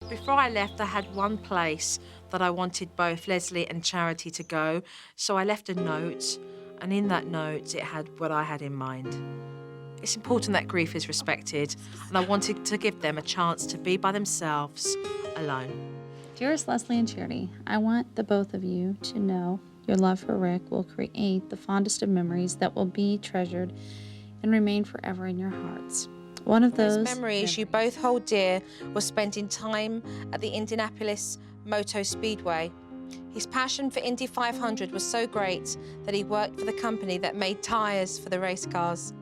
Before I left, I had one place that I wanted both Leslie and Charity to go, so I left a note, and in that note, it had what I had in mind. It's important that grief is respected, and I wanted to give them a chance to be by themselves, alone. Dearest Leslie and Charity, I want the both of you to know your love for Rick will create the fondest of memories that will be treasured and remain forever in your hearts. One of those memories you both hold dear was spending time at the Indianapolis Motor Speedway. His passion for Indy 500 was so great that he worked for the company that made tyres for the race cars.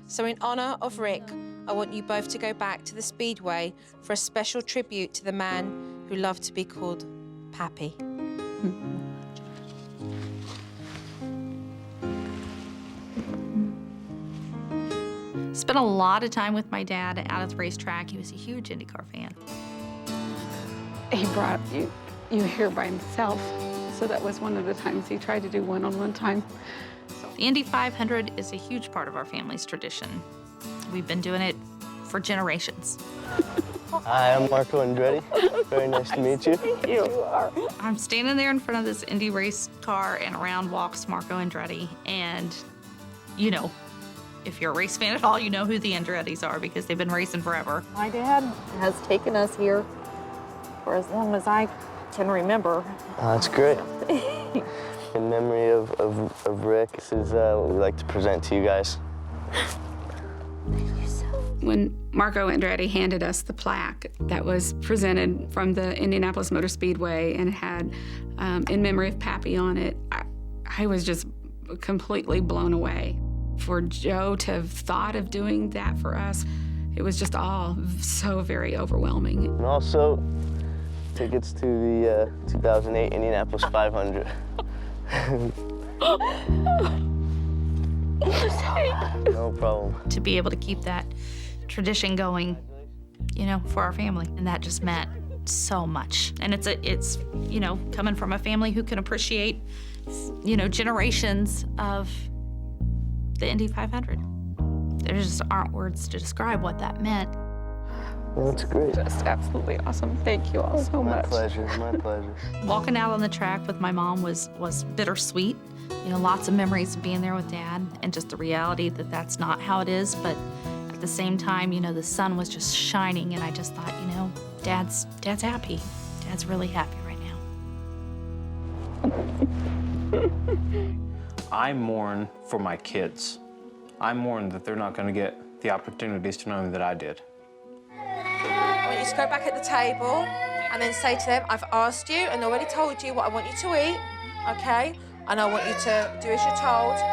So in honour of Rick, I want you both to go back to the Speedway for a special tribute to the man who loved to be called Pappy. Spent a lot of time with my dad out at the racetrack. He was a huge IndyCar fan. He brought you here by himself, so that was one of the times he tried to do one-on-one time. The Indy 500 is a huge part of our family's tradition. We've been doing it for generations. Hi, I'm Marco Andretti. Very nice to meet you. You are. I'm standing there in front of this Indy race car, and around walks Marco Andretti. And, you know, if you're a race fan at all, you know who the Andrettis are because they've been racing forever. My dad has taken us here for as long as I can remember. That's great. In memory of Rick, this is what we like to present to you guys. When Marco Andretti handed us the plaque that was presented from the Indianapolis Motor Speedway and it had in memory of Pappy on it, I was just completely blown away. For Joe to have thought of doing that for us, it was just all so very overwhelming. And also, tickets to the 2008 Indianapolis 500. No problem. To be able to keep that tradition going, you know, for our family. And that just meant so much. And it's, you know, coming from a family who can appreciate, you know, generations of the Indy 500. There just aren't words to describe what that meant. Well, that's great. Just absolutely awesome. Thank you all so much. My pleasure, my pleasure. Walking out on the track with my mom was bittersweet. You know, lots of memories of being there with Dad and just the reality that that's not how it is. But at the same time, you know, the sun was just shining and I just thought, you know, Dad's happy. Dad's really happy right now. I mourn for my kids. I mourn that they're not going to get the opportunities to know me that I did. I want you to go back at the table and then say to them, I've asked you and already told you what I want you to eat, okay? And I want you to do as you're told.